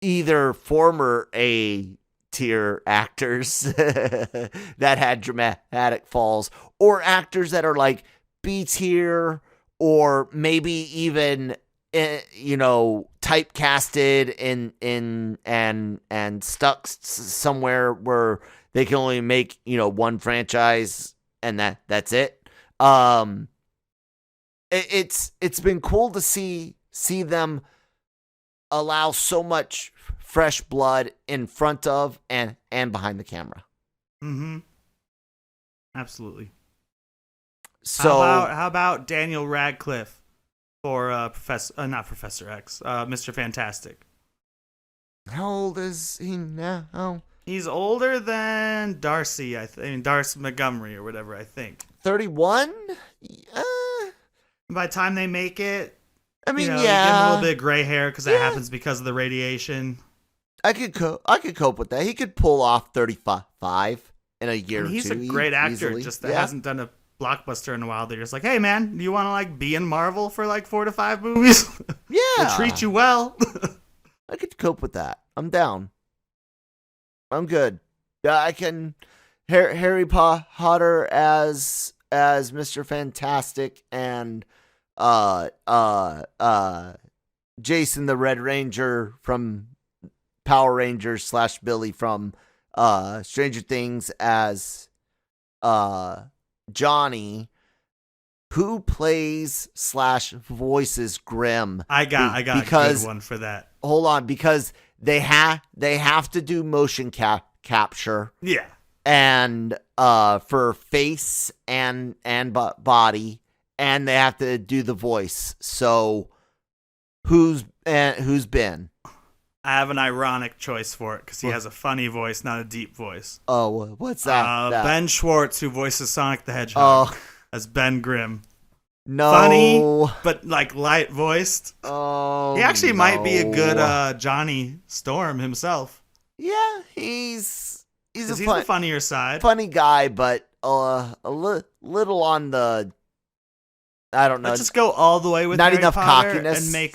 either former A-tier actors that had dramatic falls, or actors that are like B-tier, or maybe even typecasted in and stuck somewhere where they can only make one franchise and that's it. It's been cool to see them allow so much fresh blood in front of and behind the camera. Mm-hmm. Absolutely. So how about Daniel Radcliffe for not Professor X, Mr. Fantastic? How old is he now? He's older than Darcy, Darcy Montgomery or whatever, I think. 31? By the time they make it, I mean, you give him a little bit of gray hair because that happens because of the radiation. I could cope with that. He could pull off 35 in a year or two. He's a great actor, easily. just that hasn't done a blockbuster in a while. They're just like, hey man, do you want to be in Marvel for 4 to 5 movies? Yeah, we'll treat you well. I could cope with that. I'm down. I'm good. Yeah, I can. Harry Potter as Mr. Fantastic and Jason the Red Ranger from Power Rangers / Billy from Stranger Things as Johnny, who plays / voices Grimm. I got a good one for that. Hold on, because they have to do motion capture. Yeah. And for face and body, and they have to do the voice. So who's Ben? I have an ironic choice for it because he has a funny voice, not a deep voice. Oh, what's that? Ben Schwartz, who voices Sonic the Hedgehog, as Ben Grimm. No, funny but light voiced. Oh, he actually might be a good Johnny Storm himself. Yeah, he's the funnier side, funny guy, but a little on the. I don't know. Let's just go all the way with not Harry enough Potter cockiness and make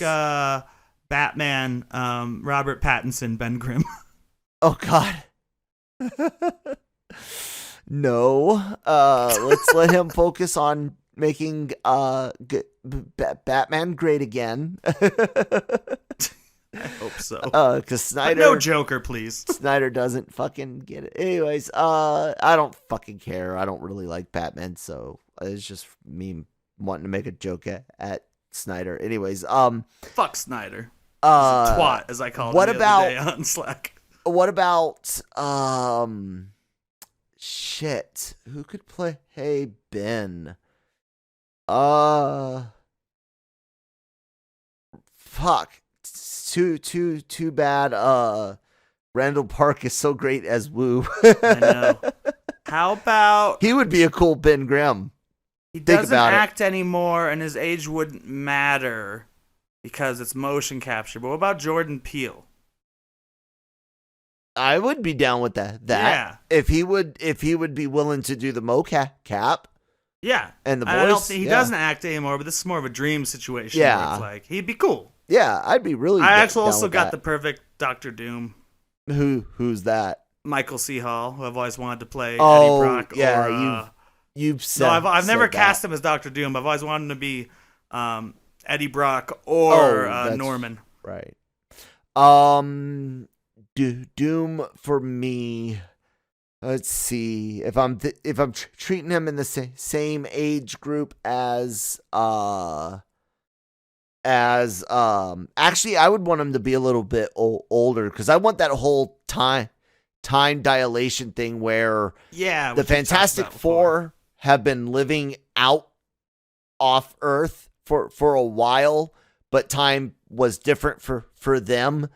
Batman, Robert Pattinson, Ben Grimm. Oh God. No. Let's let him focus on making Batman great again. I hope so. Because Snyder, but no Joker, please. Snyder doesn't fucking get it. Anyways, I don't fucking care. I don't really like Batman, so it's just me wanting to make a joke at Snyder. Anyways, fuck Snyder. Twat, as I call him. What about on Slack? What about shit? Who could play Ben? Fuck. Too bad. Randall Park is so great as Wu. I know. How about he would be a cool Ben Grimm? He doesn't act anymore, and his age wouldn't matter because it's motion capture. But what about Jordan Peele? I would be down with that. Yeah. If he would be willing to do the mocap. Yeah. And the voice. He doesn't act anymore, but this is more of a dream situation. Yeah. Where it's he'd be cool. Yeah, I'd be really. I actually also got the perfect Dr. Doom. Who's that? Michael C. Hall, who I've always wanted to play Oh, Eddie Brock. yeah, Or, you've said. no, I've never said cast that. him as Doctor Doom. I've always wanted him to be Eddie Brock or that's Norman. Right. Doom for me. Let's see if I'm treating him in the same age group as actually I would want him to be a little bit older because I want that whole time dilation thing where the Fantastic Four have been living out off Earth for a while, but time was different for them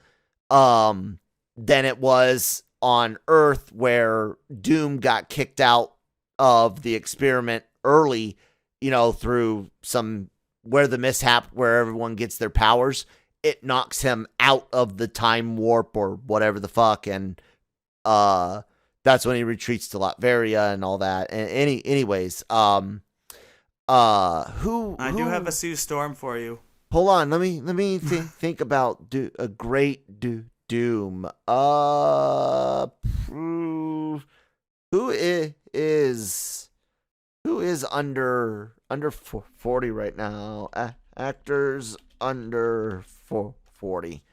than it was on Earth, where Doom got kicked out of the experiment early, through some where the mishap where everyone gets their powers. It knocks him out of the time warp or whatever the fuck, and that's when he retreats to Latveria and all that. And anyways, who I do have a Sue Storm for you. Hold on, let me think about a great Doom. Who is under 40 right now? Actors under 40.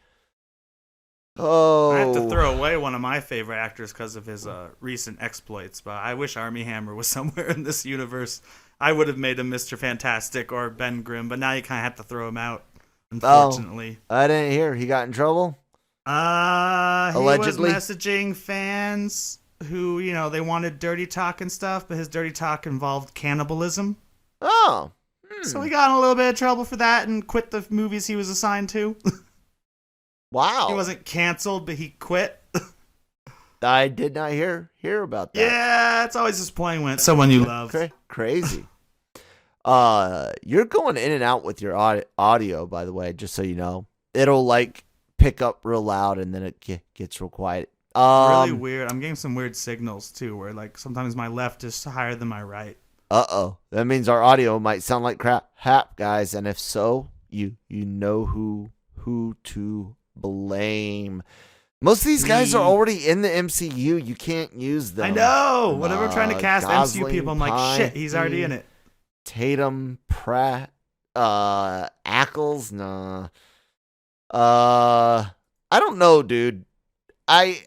Oh, I have to throw away one of my favorite actors because of his recent exploits, but I wish Armie Hammer was somewhere in this universe. I would have made him Mr. Fantastic or Ben Grimm, but now you kind of have to throw him out, unfortunately. I didn't hear. He got in trouble? Allegedly. He was messaging fans who, they wanted dirty talk and stuff, but his dirty talk involved cannibalism. Oh. So he got in a little bit of trouble for that and quit the movies he was assigned to. Wow. He wasn't canceled, but he quit. I did not hear about that. Yeah, it's always disappointing when it's someone you love. Crazy. You're going in and out with your audio, by the way, just so you know. It'll pick up real loud and then it gets real quiet. Really weird. I'm getting some weird signals too, where sometimes my left is higher than my right. Uh-oh. That means our audio might sound like crap, guys, and if so, you know who to blame. Most of these guys are already in the MCU. You can't use them. I know. Whenever I'm trying to cast MCU people, I'm like, shit, he's already in it. Tatum, Pratt, Ackles, nah. I don't know, dude. I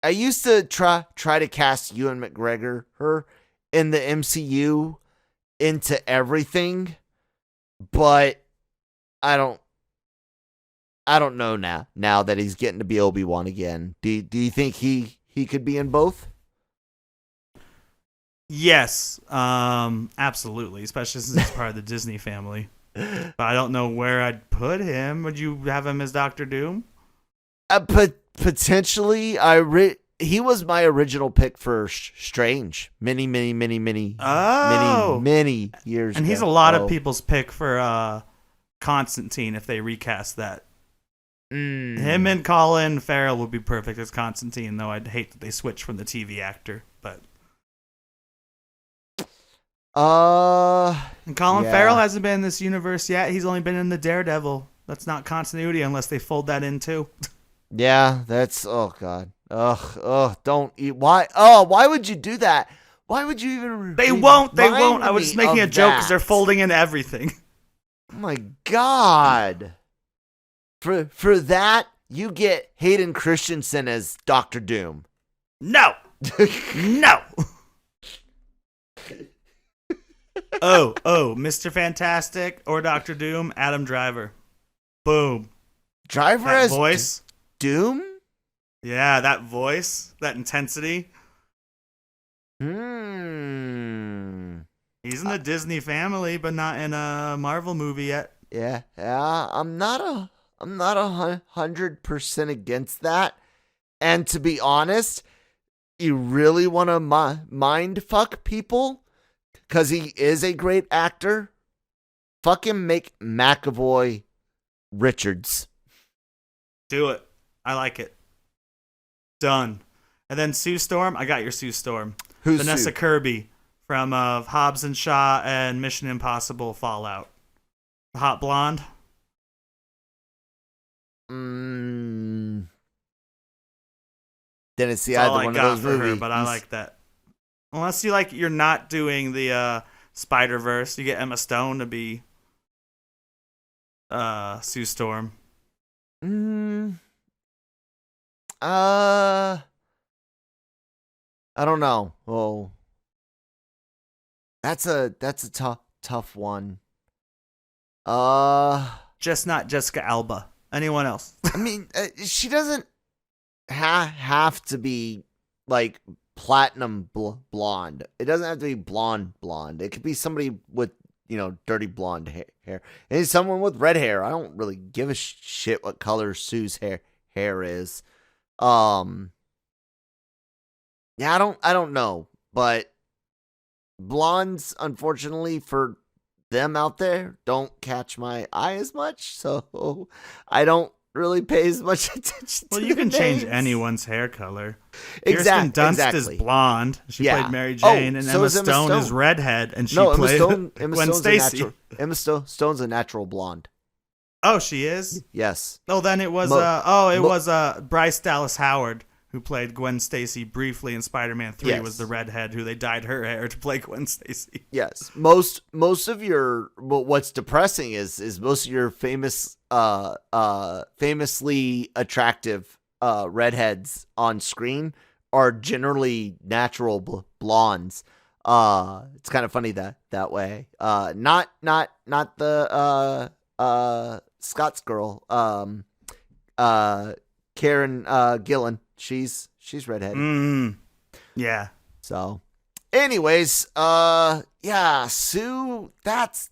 used to try to cast Ewan McGregor in the MCU into everything, but I don't know now that he's getting to be Obi-Wan again. Do you think he could be in both? Yes, absolutely, especially since he's part of the Disney family. But I don't know where I'd put him. Would you have him as Doctor Doom? Potentially. He was my original pick for Strange many years ago. And he's a lot of people's pick for Constantine if they recast that. Him and Colin Farrell would be perfect as Constantine, though I'd hate that they switch from the TV actor. But and Colin Farrell hasn't been in this universe yet. He's only been in the Daredevil. That's not continuity unless they fold that in too. Yeah, that's God. Don't eat. Why would you do that? Why would you even? They won't. I was just making a joke because they're folding in everything. Oh my God. For that, you get Hayden Christensen as Dr. Doom. No. No. Oh, Mr. Fantastic or Dr. Doom, Adam Driver. Boom. Driver that as voice. Doom? Yeah, that voice, that intensity. He's in the Disney family, but not in a Marvel movie yet. Yeah. I'm not 100% against that. And to be honest, you really want to mind fuck people because he is a great actor. Fucking make McAvoy Richards. Do it. I like it. Done. And then Sue Storm. I got your Sue Storm. Who's Vanessa Sue? Kirby from Hobbs and Shaw and Mission Impossible Fallout. The hot blonde. Didn't see That's either all I one got of those for movies. her, but I like that. Unless you're not doing the Spider-Verse, you get Emma Stone to be Sue Storm. I don't know. Well, that's a tough one. Just not Jessica Alba. Anyone else? I mean, she doesn't have to be like platinum blonde. It doesn't have to be blonde. It could be somebody with, dirty blonde hair. And someone with red hair. I don't really give a shit what color Sue's hair is. Yeah, I don't know, but blondes, unfortunately for them out there, don't catch my eye as much, so I don't really pay as much attention to you can change names. Anyone's hair color. Exactly. Kirsten Dunst is blonde. She played Mary Jane, and so Emma is Stone is redhead, and she played Gwen Stacy. Emma Stone's a natural blonde. Oh, she is? Yes. Oh, then it was was Bryce Dallas Howard who played Gwen Stacy briefly in Spider-Man 3 was the redhead who they dyed her hair to play Gwen Stacy. Yes. Most of your what's depressing is most of your famously attractive redheads on screen are generally natural blondes. It's kind of funny that way. Not the Scott's girl, Karen Gillan. She's redheaded. Yeah. So, anyways, Sue. That's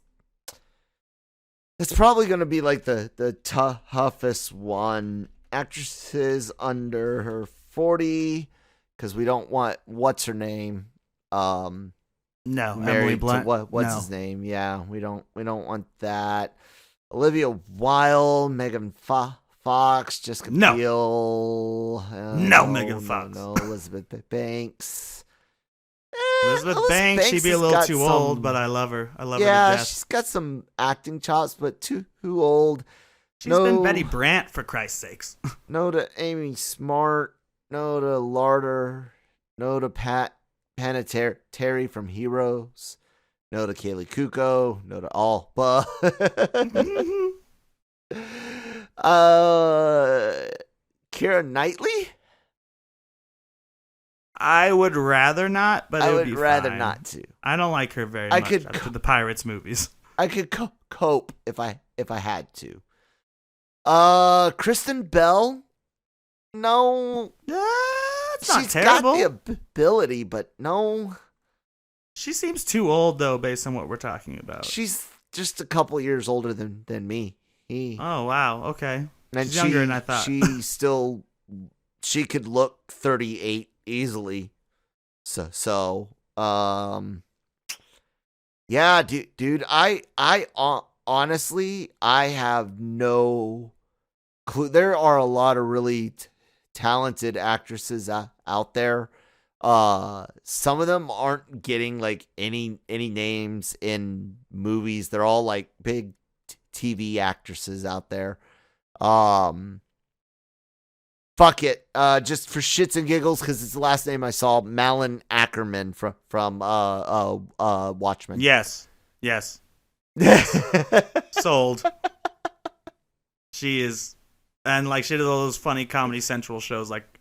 probably gonna be like the toughest one. Actresses under her 40, because we don't want what's her name. No, Emily Blunt. What's his name? Yeah, we don't want that. Olivia Wilde, Megan Fox, Jessica Biel. No, Megan Fox. No, Elizabeth Banks. Elizabeth Banks, she'd be a little too old, but I love her. I love her to death. She's got some acting chops, but too old. She's been Betty Brant, for Christ's sakes. No to Amy Smart. No to Larder. No to Panettiere from Heroes. No to Kaylee Kuko. No to Alba. Keira Knightley? I would rather not, but I it would be rather fine. not to. I don't like her very much after the Pirates movies. I could cope if I had to. Kristen Bell? No. It's not She's terrible. got the ability, but no. She seems too old, though, based on what we're talking about. She's just a couple years older than me. Oh, wow. Okay. And She's younger than I thought. She could look 38 easily. So, yeah, dude, I honestly, I have no clue. There are a lot of really talented actresses out there. Some of them aren't getting like any names in movies. They're all like big TV actresses out there. Fuck it. Just for shits and giggles, because it's the last name I saw. Malin Ackerman from Watchmen. Yes. Sold. She is, and like she did all those funny Comedy Central shows like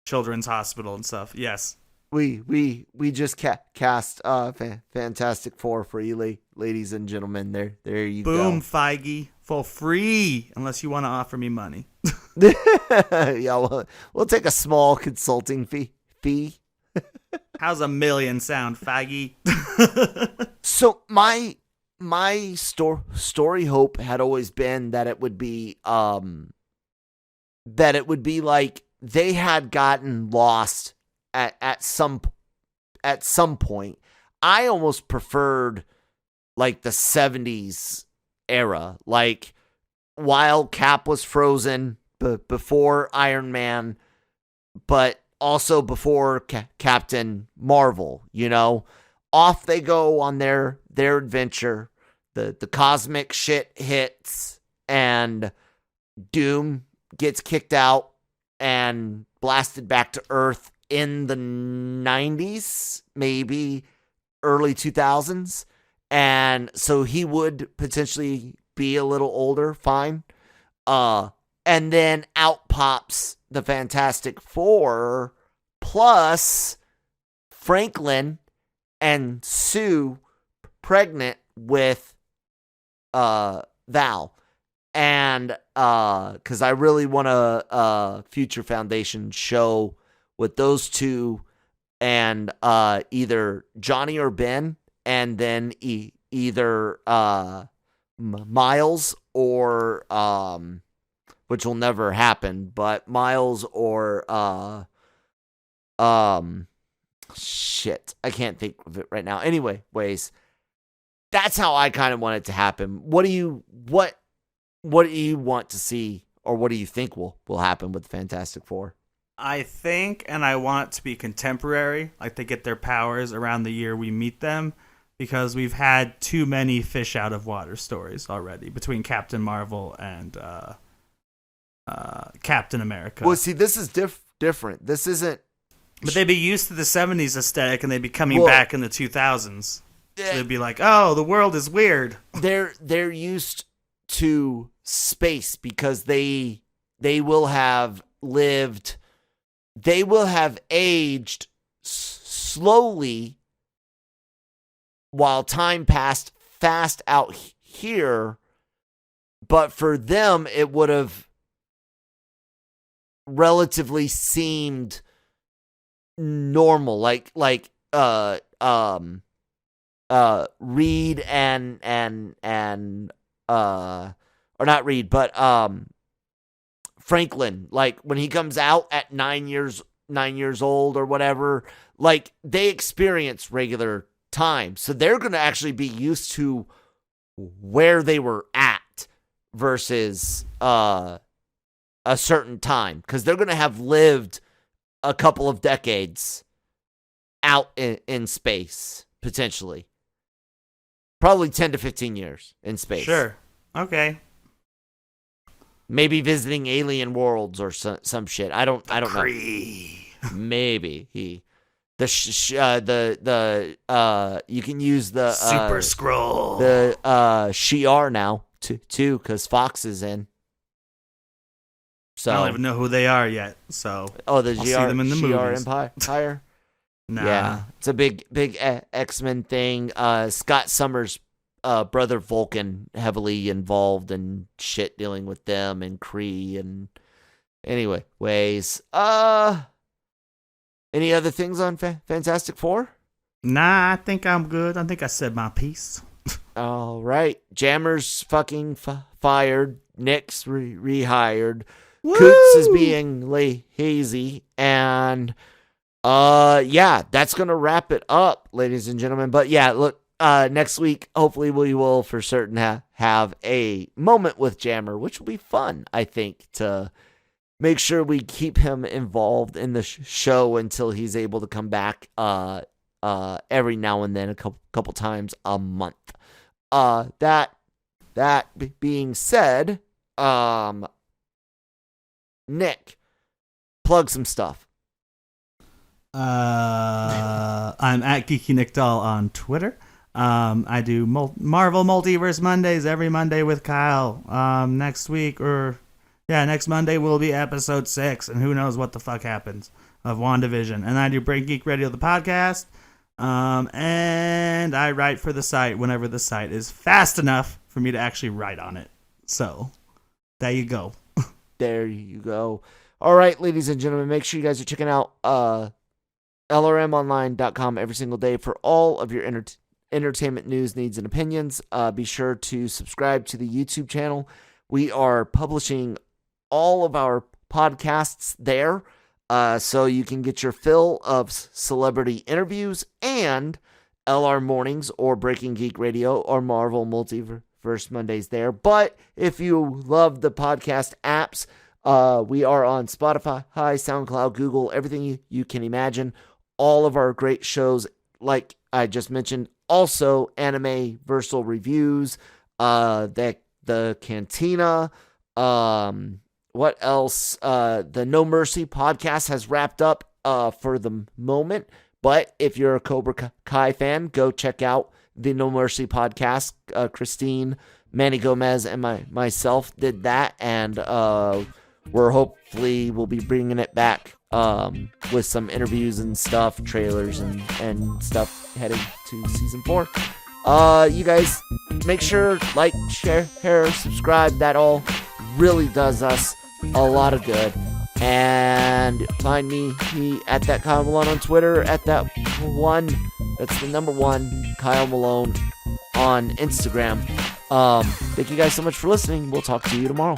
Children's Hospital and stuff. Yes. We just cast Fantastic Four for you, ladies and gentlemen. There you go. Boom, Feige, for free, unless you want to offer me money. Yeah, we'll take a small consulting fee. How's $1 million sound, Feige? So my story hope had always been that it would be like they had gotten lost at some point. I almost preferred like the 70s era, like while Cap was frozen before Iron Man, but also before Captain Marvel, off they go on their adventure. The cosmic shit hits and Doom gets kicked out and blasted back to Earth in the 90s, maybe early 2000s. And so he would potentially be a little older, fine. And then out pops the Fantastic Four plus Franklin and Sue pregnant with Val. And because I really want a Future Foundation show with those two and either Johnny or Ben, and then either Miles or which will never happen, but Miles or shit, I can't think of it right now. Anyways, that's how I kind of want it to happen. What do you want to see, or what do you think will happen with the Fantastic Four? I think, and I want it to be contemporary, like they get their powers around the year we meet them, because we've had too many fish out of water stories already between Captain Marvel and Captain America. Well, see, this is different. This isn't. But they'd be used to the 70s aesthetic, and they'd be coming back in the 2000s. So they'd be like, oh, the world is weird. They're used to space because they will have lived. They will have aged slowly while time passed fast out here. But for them, it would have relatively seemed normal, like Reed and or not Reed, but Franklin, like when he comes out at 9 years old or whatever, like they experience regular time, so they're going to actually be used to where they were at versus a certain time, because they're going to have lived a couple of decades out in space, potentially. Probably 10 to 15 years in space. Sure. Okay. Maybe visiting alien worlds or some shit. I don't know. Maybe you can use the Super Scroll, the Shi'ar now too, because Fox is in. So I don't even know who they are yet. So the I'll see them in the Shi'ar movies. Empire. Nah. Yeah, it's a big X-Men thing. Scott Summers' brother Vulcan heavily involved in shit dealing with them and Kree and ways. Any other things on Fantastic Four? Nah, I think I'm good. I think I said my piece. All right, Jammer's fucking fired. Nick's rehired. Woo! Coots is being hazy, and yeah, that's gonna wrap it up, ladies and gentlemen. But yeah, look, next week hopefully we will for certain have a moment with Jammer, which will be fun, I think, to make sure we keep him involved in the show until he's able to come back every now and then, a couple times a month. That being said, Nick, plug some stuff. I'm at Geeky Nick Doll on Twitter. I do Marvel Multiverse Mondays every Monday with Kyle. Next Monday will be episode 6, and who knows what the fuck happens of WandaVision. And I do Break Geek Radio, the podcast. And I write for the site whenever the site is fast enough for me to actually write on it. So, there you go. There you go. All right, ladies and gentlemen, make sure you guys are checking out LRMonline.com every single day for all of your entertainment news, needs, and opinions. Be sure to subscribe to the YouTube channel. We are publishing all of our podcasts there, so you can get your fill of celebrity interviews and LR Mornings or Breaking Geek Radio or Marvel Multiverse Mondays there. But if you love the podcast apps, we are on Spotify, SoundCloud, Google, everything you can imagine. All of our great shows, like I just mentioned, also Anime Versal Reviews, the Cantina, what else? The No Mercy podcast has wrapped up for the moment. But if you're a Cobra Kai fan, go check out the No Mercy podcast. Christine, Manny Gomez, and myself did that, and we'll be bringing it back with some interviews and stuff, trailers and stuff heading to season 4. You guys make sure like, share, subscribe. That all really does us a lot of good. And find me at that Kyle Malone on Twitter, at that one, that's the number 1, Kyle Malone on Instagram. Thank you guys so much for listening. We'll talk to you tomorrow.